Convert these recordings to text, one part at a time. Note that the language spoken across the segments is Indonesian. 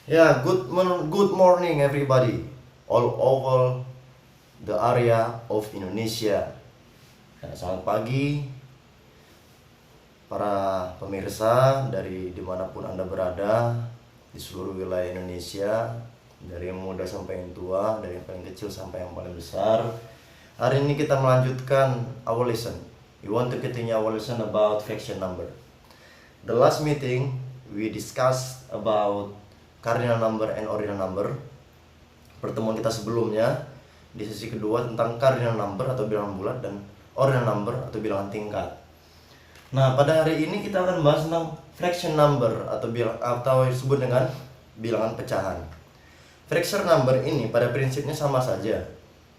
Yeah, good morning everybody all over the area of Indonesia. Selamat pagi para pemirsa dari dimanapun Anda berada di seluruh wilayah Indonesia, dari yang muda sampai yang tua, dari yang paling kecil sampai yang paling besar. Hari ini kita melanjutkan our lesson. We want to continue our lesson about fraction number. The last meeting we discussed about cardinal number and ordinal number. Pertemuan kita sebelumnya di sesi kedua tentang cardinal number atau bilangan bulat dan ordinal number atau bilangan tingkat. Nah, pada hari ini kita akan bahas tentang fraction number atau disebut dengan bilangan pecahan. Fraction number ini pada prinsipnya sama saja.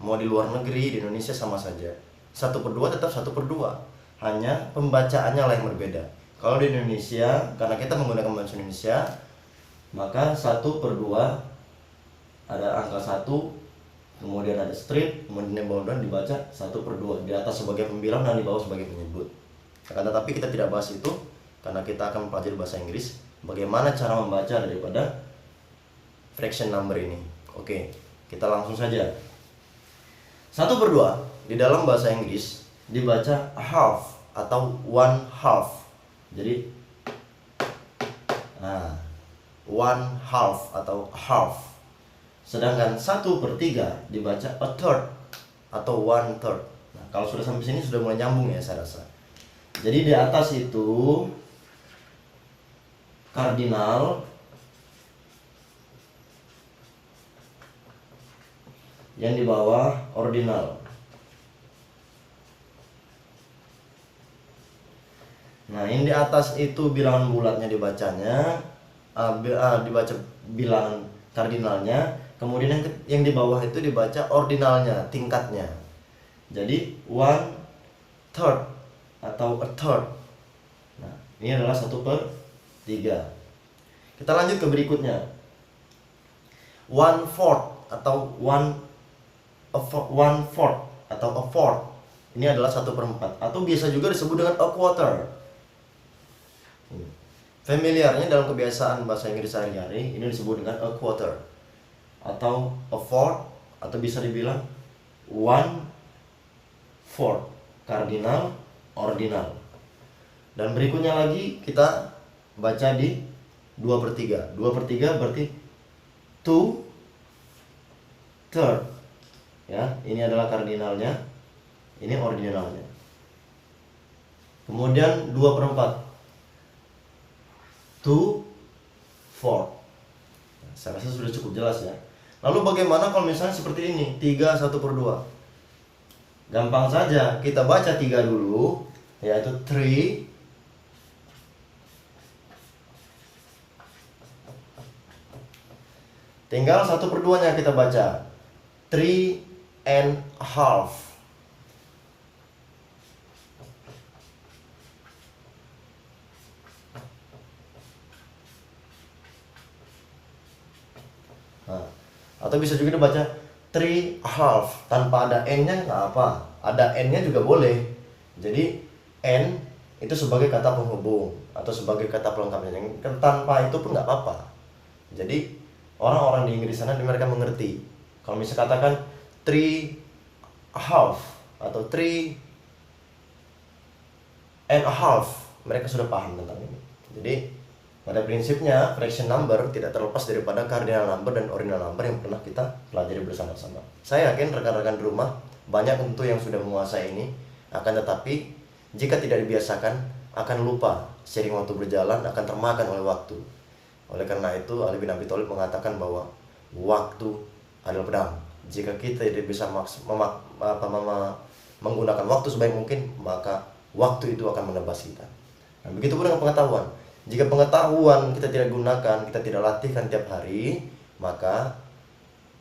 Mau di luar negeri, di Indonesia sama saja. 1/2 tetap 1/2. Hanya pembacaannya lah yang berbeda. Kalau di Indonesia, karena kita menggunakan bahasa Indonesia, maka 1/2 ada angka 1, kemudian ada strip, kemudian yang bawah dibaca 1/2, di atas sebagai pembilang dan di bawah sebagai penyebut. Akan tetapi kita tidak bahas itu karena kita akan mempelajari bahasa Inggris, bagaimana cara membaca daripada fraction number ini. Oke, kita langsung saja. 1/2 di dalam bahasa Inggris dibaca half atau 1/2. Jadi 1/2 atau half. Sedangkan 1/3 dibaca a third atau 1/3. Nah, kalau sudah sampai sini sudah mulai nyambung ya saya rasa. Jadi di atas itu kardinal, yang di bawah ordinal. Nah, yang di atas itu bilangan bulatnya dibacanya, dibaca bilangan kardinalnya, kemudian yang di bawah itu dibaca ordinalnya, tingkatnya. Jadi 1/3 atau a third. Nah, ini adalah 1/3. Kita lanjut ke berikutnya. 1/4 atau 1/4 atau a fourth. Ini adalah 1/4 atau biasa juga disebut dengan a quarter. Familiarnya dalam kebiasaan bahasa Inggris sehari-hari ini disebut dengan a quarter atau a fourth, atau bisa dibilang 1/4 kardinal ordinal. Dan berikutnya lagi kita baca di 2/3. 2/3 berarti 2/3. Ya, ini adalah kardinalnya, ini ordinalnya. Kemudian 2/4. 2/4. Saya rasa sudah cukup jelas ya. Lalu bagaimana kalau misalnya seperti ini, 3 1/2? Gampang saja, kita baca 3 dulu, yaitu 3. Tinggal 1/2-nya kita baca 3.5. Nah, atau bisa juga dibaca 3/2 tanpa ada n-nya, nggak apa, ada n-nya juga boleh. Jadi n itu sebagai kata penghubung atau sebagai kata pelengkapnya, tanpa itu pun nggak apa-apa. Jadi orang-orang di Inggris sana mereka mengerti. Kalau misalnya katakan 3/2 atau 3.5, mereka sudah paham tentang ini. Jadi pada prinsipnya fraction number tidak terlepas daripada cardinal number dan ordinal number yang pernah kita pelajari bersama-sama. Saya yakin rekan-rekan di rumah banyak tentu yang sudah menguasai ini, akan tetapi jika tidak dibiasakan akan lupa, seiring waktu berjalan akan termakan oleh waktu. Oleh karena itu Ali bin Abi Thalib mengatakan bahwa waktu adalah pedang. Jika kita tidak bisa menggunakan waktu sebaik mungkin, maka waktu itu akan menebas kita. Nah, begitu pun dengan pengetahuan. Jika pengetahuan kita tidak gunakan, kita tidak latihkan tiap hari, maka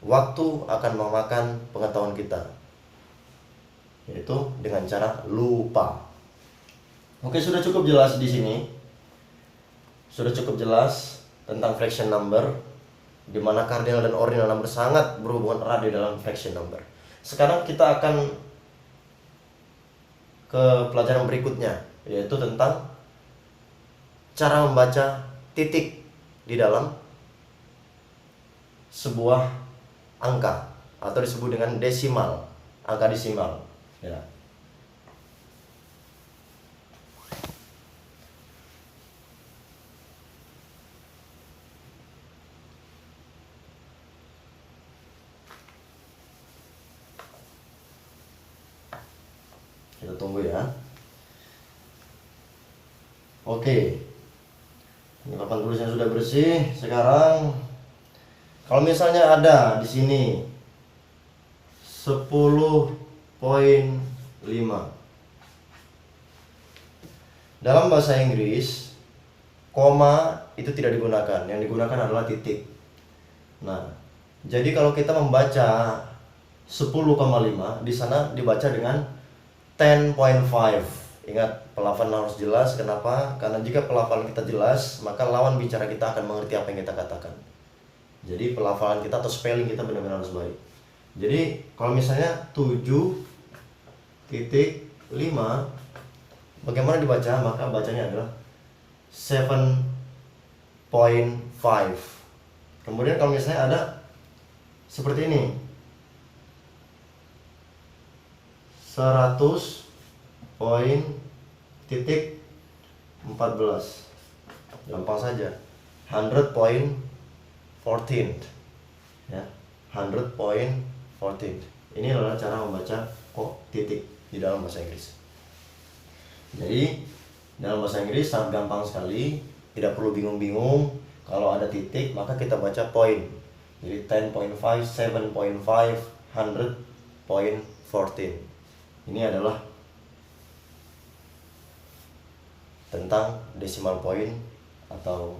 waktu akan memakan pengetahuan kita, yaitu dengan cara lupa. Oke, sudah cukup jelas di sini. Sudah cukup jelas tentang fraction number, di mana cardinal dan ordinal number sangat berhubungan erat di dalam fraction number. Sekarang kita akan ke pelajaran berikutnya, yaitu tentang cara membaca titik di dalam sebuah angka atau disebut dengan desimal, angka desimal ya. Kita tunggu ya. Oke, ini papan tulisnya sudah bersih. Sekarang kalau misalnya ada di sini 10.5, dalam bahasa Inggris koma itu tidak digunakan, yang digunakan adalah titik. Nah, jadi kalau kita membaca 10,5 di sana dibaca dengan 10.5. Ingat, pelafalan harus jelas. Kenapa? Karena jika pelafalan kita jelas, maka lawan bicara kita akan mengerti apa yang kita katakan. Jadi pelafalan kita atau spelling kita benar-benar harus baik. Jadi kalau misalnya 7.5 bagaimana dibaca? Maka bacanya adalah 7.5. Kemudian kalau misalnya ada seperti ini, 100.14, gampang saja, 100.14 ya, 100.14. Ini adalah cara membaca kok titik di dalam bahasa Inggris. Jadi dalam bahasa Inggris sangat gampang sekali, tidak perlu bingung-bingung. Kalau ada titik maka kita baca point. Jadi 10.5, 7.5, 100.14. Ini adalah tentang decimal point atau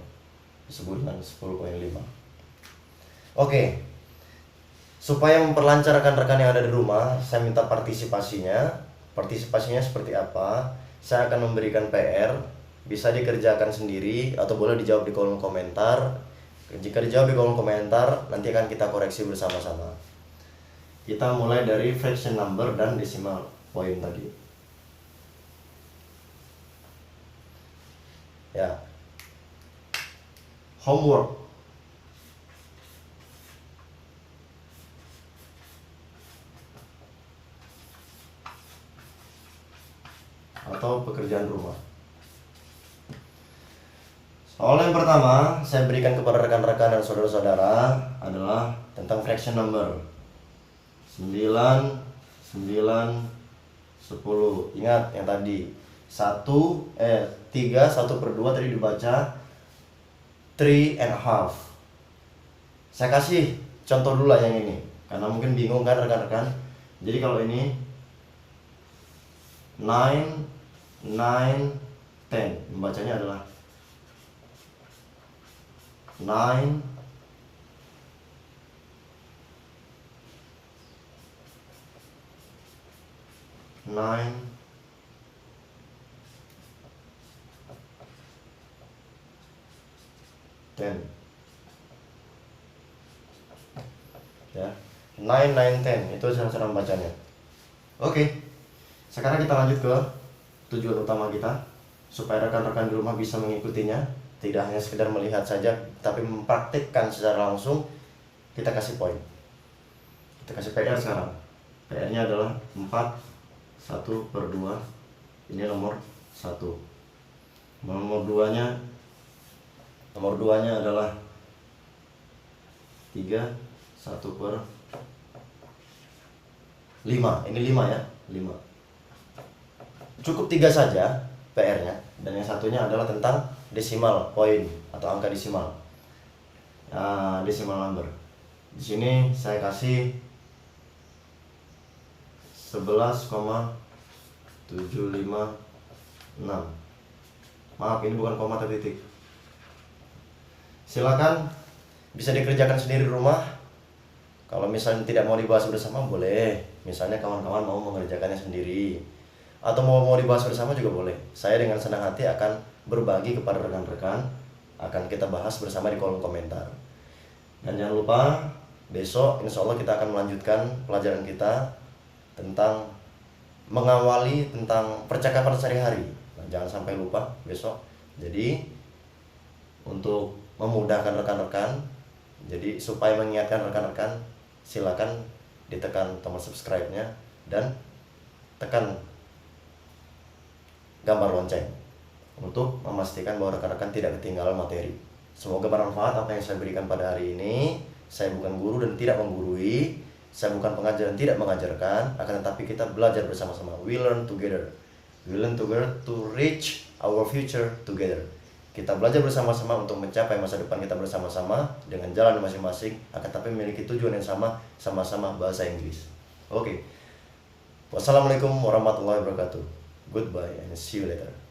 disebut dengan 10.5. Oke. Supaya memperlancar rekan-rekan yang ada di rumah, saya minta partisipasinya. Partisipasinya seperti apa? Saya akan memberikan PR, bisa dikerjakan sendiri atau boleh dijawab di kolom komentar. Jika dijawab di kolom komentar, nanti akan kita koreksi bersama-sama. Kita mulai dari fraction number dan decimal point tadi. Ya. Homework. Atau pekerjaan rumah. Soal yang pertama saya berikan kepada rekan-rekan dan saudara-saudara adalah tentang fraction number. 9, 9, 10. Ingat yang tadi 3, 1/2 tadi dibaca 3.5. Saya kasih contoh dulu lah yang ini, karena mungkin bingung kan rekan-rekan. Jadi kalau ini 9, 9, 10, membacanya adalah 9, 9, 10. Ya, 9, 9, 10 itu cara membacanya. Oke. Sekarang kita lanjut ke tujuan utama kita, supaya rekan-rekan di rumah bisa mengikutinya, tidak hanya sekedar melihat saja, tapi mempraktikkan secara langsung. Kita kasih poin, kita kasih PR sekarang. PR-nya adalah 4, 1/2. Ini nomor 1. Nomor 2-nya adalah 3, 1/5. Ini 5 ya, 5. Cukup 3 saja PR-nya, dan yang satunya adalah tentang decimal point atau angka desimal. Decimal number. Di sini saya kasih 11,756. Maaf, ini bukan koma tapi titik. Silakan bisa dikerjakan sendiri di rumah. Kalau misalnya tidak mau dibahas bersama boleh. Misalnya kawan-kawan mau mengerjakannya sendiri atau mau dibahas bersama juga boleh. Saya dengan senang hati akan berbagi kepada rekan-rekan. Akan kita bahas bersama di kolom komentar. Dan jangan lupa besok insya Allah kita akan melanjutkan pelajaran kita tentang mengawali tentang percakapan sehari-hari. Nah, jangan sampai lupa besok. Jadi untuk memudahkan rekan-rekan, Jadi supaya mengingatkan rekan-rekan, silakan ditekan tombol subscribe-nya dan tekan gambar lonceng untuk memastikan bahwa rekan-rekan tidak ketinggalan materi. Semoga bermanfaat apa yang saya berikan pada hari ini. Saya bukan guru dan tidak menggurui, saya bukan pengajar dan tidak mengajarkan, akan tetapi kita belajar bersama-sama. We learn together. We learn together to reach our future together. Kita belajar bersama-sama untuk mencapai masa depan kita bersama-sama dengan jalan masing-masing, akan tapi memiliki tujuan yang sama-sama bahasa Inggris. Oke. Wassalamualaikum warahmatullahi wabarakatuh. Goodbye and see you later.